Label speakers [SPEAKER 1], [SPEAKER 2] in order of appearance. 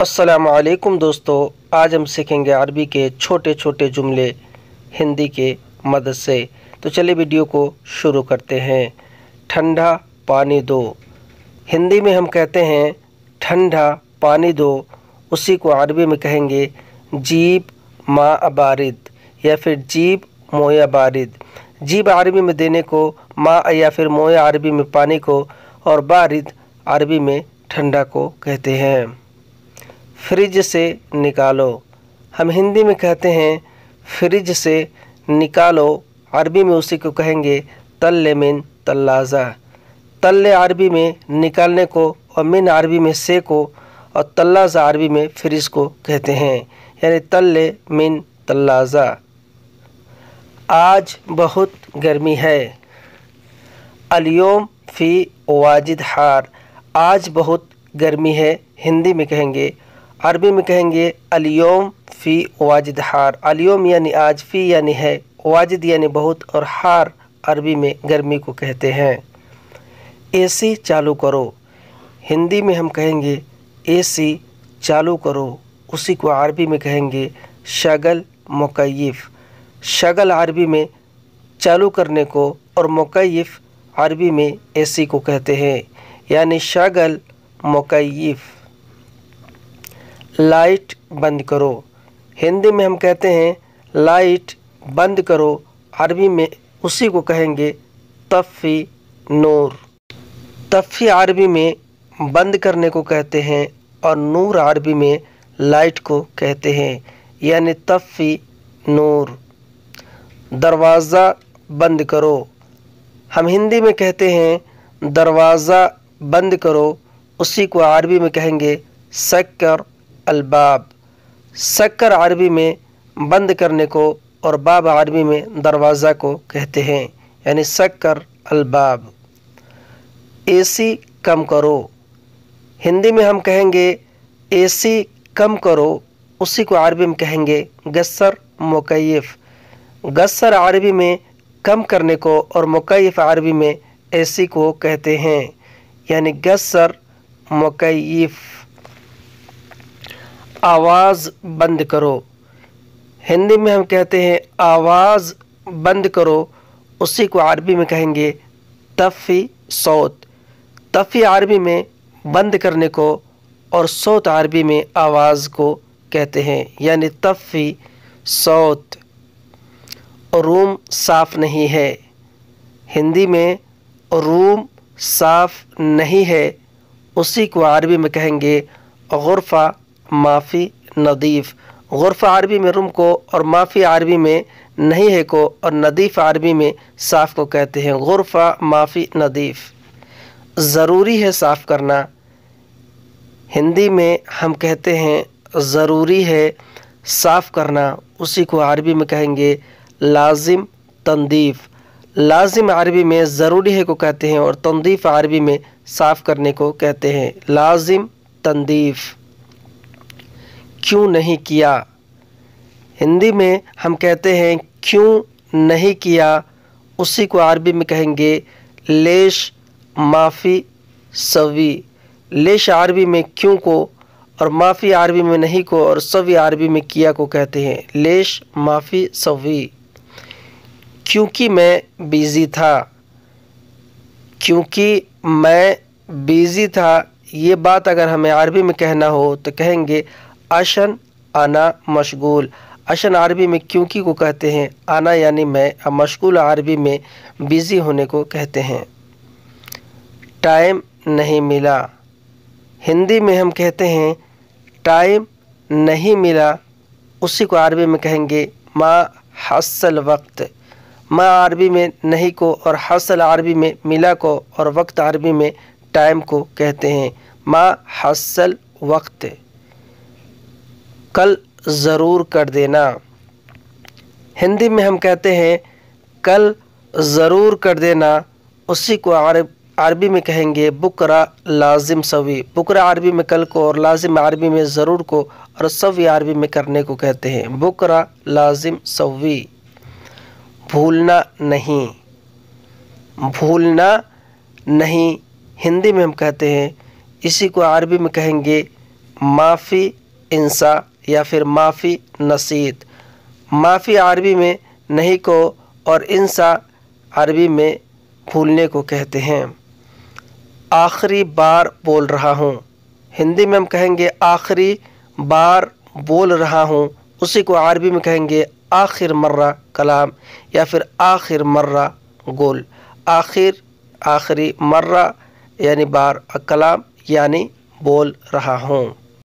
[SPEAKER 1] अस्सलामु अलैकुम दोस्तों, आज हम सीखेंगे अरबी के छोटे छोटे जुमले हिंदी के मदद से। तो चलिए वीडियो को शुरू करते हैं। ठंडा पानी दो। हिंदी में हम कहते हैं ठंडा पानी दो, उसी को अरबी में कहेंगे जीब मा बारिद या फिर जीब मोया बारिद। जीब अरबी में देने को, मा या फिर मोया अरबी में पानी को, और बारिद अरबी में ठंडा को कहते हैं। फ्रिज से निकालो। हम हिंदी में कहते हैं फ्रिज से निकालो, अरबी में उसी को कहेंगे तल्ले मिन तल्लाज़ा। तल्ले अरबी में निकालने को, और मिन अरबी में से को, और तल्लाज़ा अरबी में फ्रिज को कहते हैं, यानी तल्ले मिन तल्लाज़ा। आज बहुत गर्मी है। अल-यौम फ़ी वाजिद हार। आज बहुत गर्मी है, हिंदी में कहेंगे, अरबी में कहेंगे अल-यौम फ़ी वाजिद हार। अल-यौम यानी आज, फ़ी यानी है, वाजिद यानी बहुत, और हार अरबी में गर्मी को कहते हैं। एसी चालू करो। हिंदी में हम कहेंगे एसी चालू करो, उसी को अरबी में कहेंगे शगल मुकय्यिफ़। शगल अरबी में चालू करने को, और मुकय्यिफ़ अरबी में एसी को कहते हैं, यानी शगल मुकय्यिफ़। लाइट बंद करो। हिंदी में हम कहते हैं लाइट बंद करो, अरबी में उसी को कहेंगे तफ़ी नूर। तफ़ी अरबी में बंद करने को कहते हैं, और नूर अरबी में लाइट को कहते हैं, यानी तफ़ी नूर। दरवाज़ा बंद करो। हम हिंदी में कहते हैं दरवाज़ा बंद करो, उसी को अरबी में कहेंगे सक्कर अलबाब। सक्कर अरबी में बंद करने को, और बाब अरबी में दरवाज़ा को कहते हैं, यानी सक्कर अलबाब। एसी कम करो। हिंदी में हम कहेंगे एसी कम करो, उसी को अरबी में कहेंगे गस्सर मुकय्यिफ़। गस्सर अरबी में कम करने को, और मुकय्यिफ़ अरबी में एसी को कहते हैं, यानी गस्सर मुकय्यिफ़। आवाज़ बंद करो। हिंदी में हम कहते हैं आवाज़ बंद करो, उसी को अरबी में कहेंगे तफ़ी सौत। तफ़ी अरबी में बंद करने को, और सौत अरबी में आवाज़ को कहते हैं, यानी तफ़ी सौत। रूम साफ़ नहीं है। हिंदी में रूम साफ़ नहीं है, उसी को अरबी में कहेंगे गुरफ़ा माफ़ी नदीफ़। गुरफ़ा अरबी में रूम को, और माफ़ी अरबी में नहीं है को, और नदीफ़ अरबी में साफ़ को कहते हैं, गुरफ़ा माफ़ी नदीफ़। ज़रूरी है साफ़ करना। हिंदी में हम कहते हैं ज़रूरी है साफ़ करना, उसी को अरबी में कहेंगे लाजिम तंदीफ़। लाजिम अरबी में ज़रूरी है को कहते हैं, और तंदीफ़ अरबी में साफ़ करने को कहते हैं, लाजिम तंदीफ़। क्यों नहीं किया। हिंदी में हम कहते हैं क्यों नहीं किया, उसी को अरबी में कहेंगे लेश माफ़ी सवी। लेश अरबी में क्यों को, और माफ़ी अरबी में नहीं को, और सवी अरबी में किया को कहते हैं, लेश माफ़ी सवी। क्योंकि मैं बिज़ी था। क्योंकि मैं बिज़ी था, ये बात अगर हमें अरबी में कहना हो तो कहेंगे अशन आना मशगूल। अशन अरबी में क्योंकि को कहते हैं, आना यानी मैं, और मशगूल अरबी में बिज़ी होने को कहते हैं। टाइम नहीं मिला। हिंदी में हम कहते हैं टाइम नहीं मिला, उसी को अरबी में कहेंगे मा हसल वक्त। मा अरबी में नहीं को, और हसल अरबी में मिला को, और वक्त अरबी में टाइम को कहते हैं, मा हसल वक्त। कल ज़रूर कर देना। हिंदी में हम कहते हैं कल ज़रूर कर देना, उसी को अरबी में कहेंगे बुकरा लाजिम सवी। बुकरा अरबी में कल को, और लाजिम अरबी में ज़रूर को, और सवी अरबी में करने को कहते हैं, बुकरा लाजिम सवी। भूलना नहीं। भूलना नहीं हिंदी में हम कहते हैं, इसी को अरबी में कहेंगे माफ़ी इंसा या फिर माफ़ी नसीत। माफ़ी अरबी में नहीं को और इंसा अरबी में भूलने को कहते हैं। आखिरी बार बोल रहा हूँ, हिंदी में हम कहेंगे आखिरी बार बोल रहा हूँ, उसी को अरबी में कहेंगे आखिर मर्रा कलाम या फिर आखिर मर्रा गोल। आखिर आखिरी, मर्रा यानी बार, कलाम यानी बोल रहा हूँ।